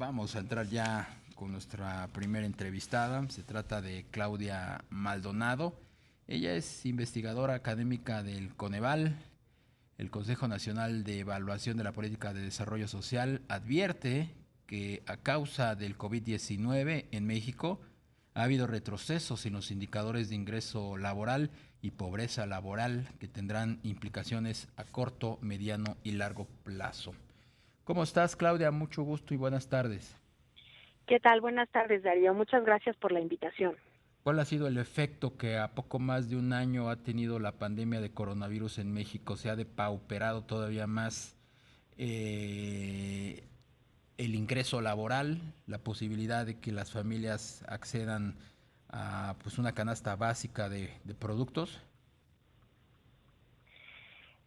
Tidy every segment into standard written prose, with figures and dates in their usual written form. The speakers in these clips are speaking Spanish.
Vamos a entrar ya con nuestra primera entrevistada. Se trata de Claudia Maldonado. Ella es investigadora académica del Coneval. El Consejo Nacional de Evaluación de la Política de Desarrollo Social advierte que a causa del COVID-19 en México ha habido retrocesos en los indicadores de ingreso laboral y pobreza laboral que tendrán implicaciones a corto, mediano y largo plazo. ¿Cómo estás, Claudia? Mucho gusto y buenas tardes. ¿Qué tal? Buenas tardes, Darío. Muchas gracias por la invitación. ¿Cuál ha sido el efecto que a poco más de un año ha tenido la pandemia de coronavirus en México? ¿Se ha depauperado todavía más eh, el ingreso laboral, la posibilidad de que las familias accedan a pues una canasta básica de productos?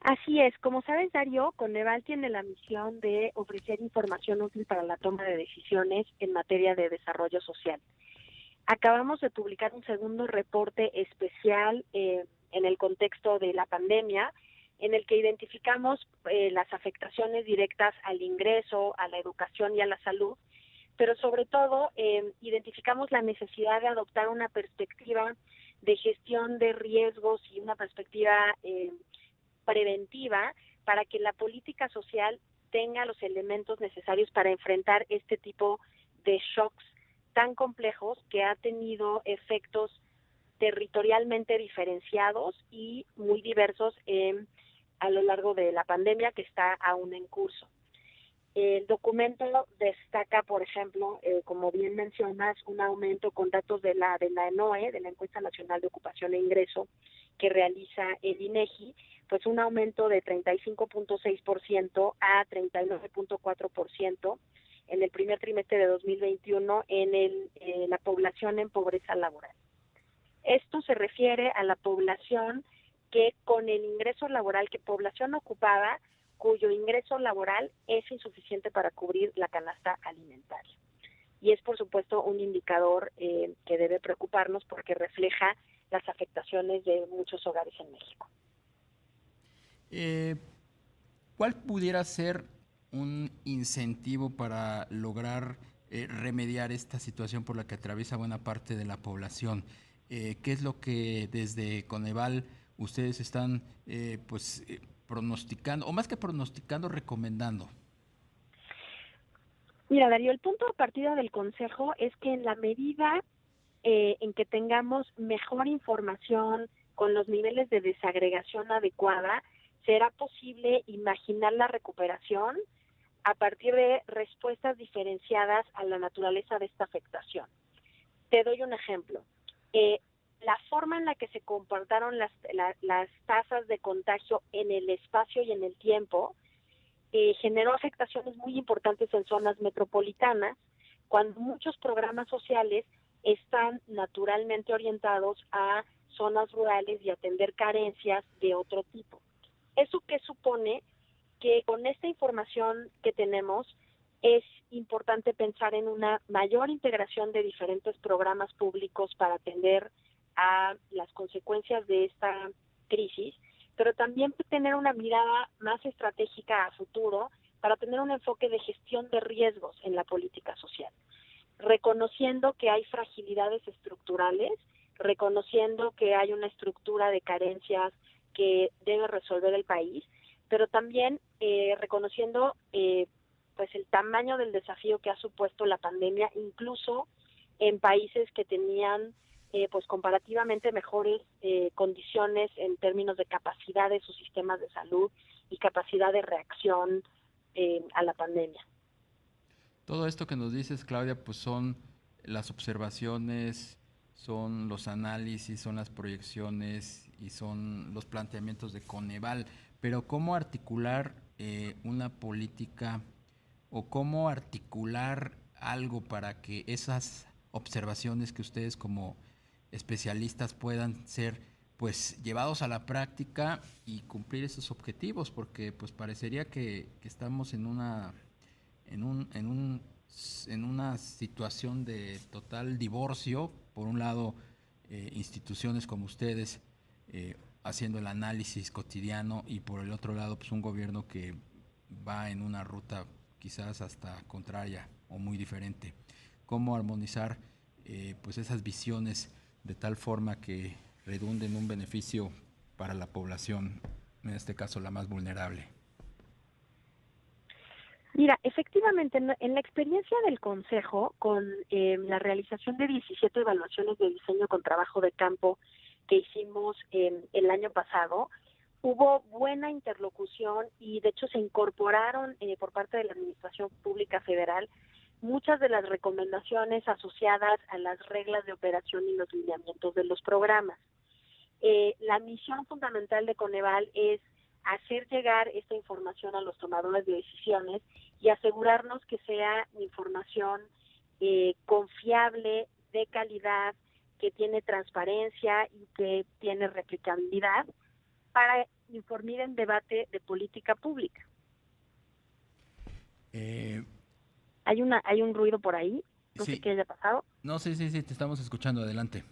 Así es, como sabes, Darío, Coneval tiene la misión de ofrecer información útil para la toma de decisiones en materia de desarrollo social. Acabamos de publicar un segundo reporte especial en el contexto de la pandemia, en el que identificamos las afectaciones directas al ingreso, a la educación y a la salud, pero sobre todo identificamos la necesidad de adoptar una perspectiva de gestión de riesgos y una perspectiva preventiva para que la política social tenga los elementos necesarios para enfrentar este tipo de shocks tan complejos que ha tenido efectos territorialmente diferenciados y muy diversos a lo largo de la pandemia que está aún en curso. El documento destaca, por ejemplo, como bien mencionas, un aumento con datos de la ENOE, de la Encuesta Nacional de Ocupación e Ingreso, que realiza el INEGI, pues un aumento de 35.6% a 39.4% en el primer trimestre de 2021 la población en pobreza laboral. Esto se refiere a la población que con el ingreso laboral, que población ocupada cuyo ingreso laboral es insuficiente para cubrir la canasta alimentaria. Y es, por supuesto, un indicador que debe preocuparnos porque refleja las afectaciones de muchos hogares en México. Eh, ¿Cuál pudiera ser un incentivo para lograr remediar esta situación por la que atraviesa buena parte de la población? ¿Qué es lo que desde Coneval ustedes están pronosticando, o más que pronosticando, recomendando? Mira, Darío, el punto de partida del Consejo es que en la medida en que tengamos mejor información con los niveles de desagregación adecuada, será posible imaginar la recuperación a partir de respuestas diferenciadas a la naturaleza de esta afectación. Te doy un ejemplo. Eh, la forma en la que se comportaron las tasas de contagio en el espacio y en el tiempo generó afectaciones muy importantes en zonas metropolitanas, cuando muchos programas sociales están naturalmente orientados a zonas rurales y atender carencias de otro tipo. ¿Eso qué supone? Que con esta información que tenemos es importante pensar en una mayor integración de diferentes programas públicos para atender a las consecuencias de esta crisis, pero también tener una mirada más estratégica a futuro para tener un enfoque de gestión de riesgos en la política social, reconociendo que hay fragilidades estructurales, reconociendo que hay una estructura de carencias que debe resolver el país, pero también reconociendo pues el tamaño del desafío que ha supuesto la pandemia, incluso en países que tenían pues comparativamente mejores condiciones en términos de capacidad de sus sistemas de salud y capacidad de reacción a la pandemia. Todo esto que nos dices, Claudia, pues son las observaciones, son los análisis, son las proyecciones y son los planteamientos de Coneval. Pero ¿cómo articular una política o cómo articular algo para que esas observaciones que ustedes como especialistas puedan ser pues llevados a la práctica y cumplir esos objetivos? Porque pues parecería que estamos en un, en un, en una situación de total divorcio. Por un lado, instituciones como ustedes haciendo el análisis cotidiano, y por el otro lado, pues un gobierno que va en una ruta quizás hasta contraria o muy diferente. ¿Cómo armonizar pues esas visiones de tal forma que redunde en un beneficio para la población, en este caso la más vulnerable? Mira, efectivamente, en la experiencia del Consejo, con la realización de 17 evaluaciones de diseño con trabajo de campo que hicimos el año pasado, hubo buena interlocución y de hecho se incorporaron por parte de la Administración Pública Federal muchas de las recomendaciones asociadas a las reglas de operación y los lineamientos de los programas. La misión fundamental de Coneval es hacer llegar esta información a los tomadores de decisiones y asegurarnos que sea información confiable, de calidad, que tiene transparencia y que tiene replicabilidad para informar en debate de política pública. Hay un ruido por ahí, no sé qué haya pasado. No, sí, te estamos escuchando, adelante.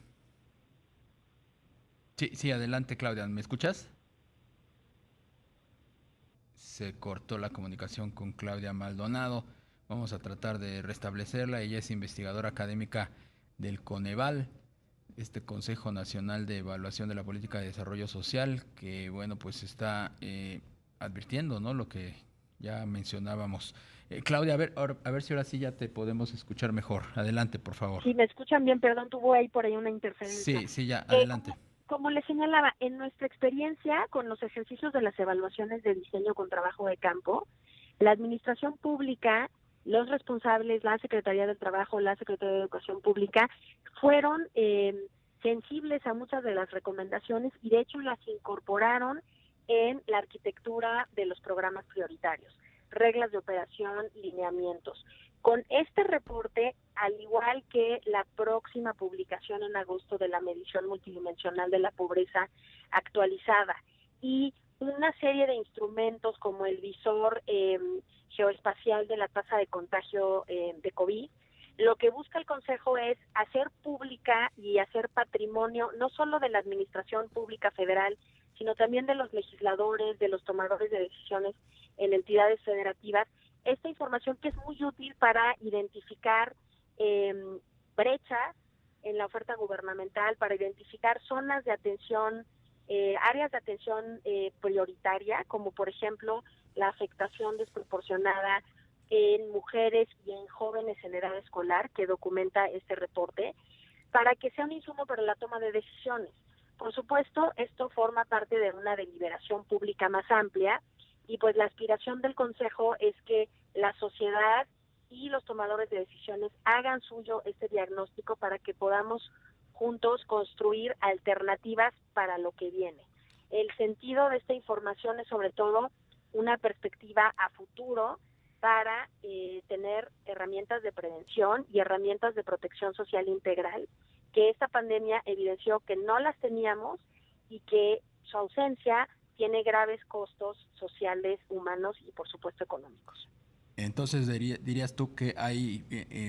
Sí, adelante, Claudia, ¿me escuchas? Se cortó la comunicación con Claudia Maldonado. Vamos a tratar de restablecerla. Ella es investigadora académica del Coneval, este Consejo Nacional de Evaluación de la Política de Desarrollo Social, que bueno, pues está advirtiendo, ¿no?, lo que ya mencionábamos. Claudia, a ver si ahora sí ya te podemos escuchar mejor. Adelante, por favor. Sí, me escuchan bien, perdón, tuvo ahí por ahí una interferencia. Sí, ya, adelante. Como les señalaba, en nuestra experiencia con los ejercicios de las evaluaciones de diseño con trabajo de campo, la administración pública, los responsables, la Secretaría del Trabajo, la Secretaría de Educación Pública, fueron sensibles a muchas de las recomendaciones y de hecho las incorporaron en la arquitectura de los programas prioritarios, reglas de operación, lineamientos. Con este reporte, al igual que la próxima publicación en agosto de la medición multidimensional de la pobreza actualizada y una serie de instrumentos como el visor geoespacial de la tasa de contagio de COVID, lo que busca el Consejo es hacer pública y hacer patrimonio no solo de la Administración Pública Federal, sino también de los legisladores, de los tomadores de decisiones en entidades federativas, esta información que es muy útil para identificar brechas en la oferta gubernamental, para identificar zonas de atención, áreas de atención prioritaria, como por ejemplo la afectación desproporcionada en mujeres y en jóvenes en edad escolar, que documenta este reporte, para que sea un insumo para la toma de decisiones. Por supuesto, esto forma parte de una deliberación pública más amplia, y pues la aspiración del Consejo es que la sociedad y los tomadores de decisiones hagan suyo este diagnóstico para que podamos juntos construir alternativas para lo que viene. El sentido de esta información es sobre todo una perspectiva a futuro para tener herramientas de prevención y herramientas de protección social integral, que esta pandemia evidenció que no las teníamos y que su ausencia tiene graves costos sociales, humanos y por supuesto económicos. Entonces dirías tú que hay,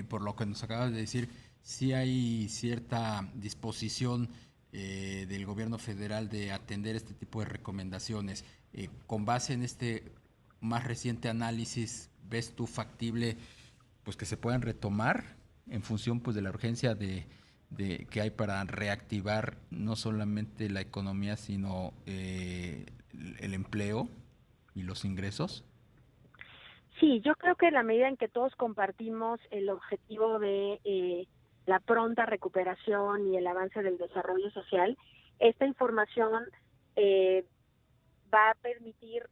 por lo que nos acabas de decir, sí hay cierta disposición del gobierno federal de atender este tipo de recomendaciones. Con base en este más reciente análisis, ¿ves tú factible pues que se puedan retomar en función pues de la urgencia de que hay para reactivar no solamente la economía, sino el empleo y los ingresos? Sí, yo creo que en la medida en que todos compartimos el objetivo de la pronta recuperación y el avance del desarrollo social, esta información va a permitir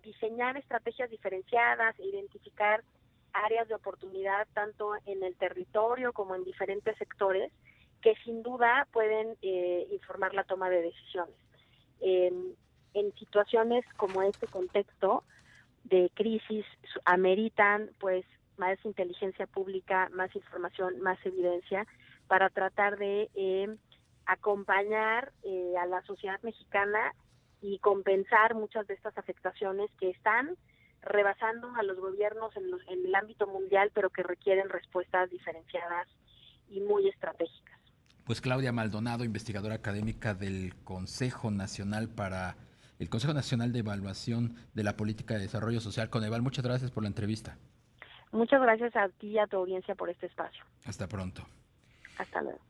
diseñar estrategias diferenciadas, identificar áreas de oportunidad tanto en el territorio como en diferentes sectores que sin duda pueden informar la toma de decisiones. En situaciones como este contexto de crisis ameritan pues más inteligencia pública, más información, más evidencia para tratar de acompañar a la sociedad mexicana y compensar muchas de estas afectaciones que están rebasando a los gobiernos en el ámbito mundial, pero que requieren respuestas diferenciadas y muy estratégicas. Pues Claudia Maldonado, investigadora académica del Consejo Nacional de Evaluación de la Política de Desarrollo Social, Coneval, muchas gracias por la entrevista. Muchas gracias a ti y a tu audiencia por este espacio. Hasta pronto. Hasta luego.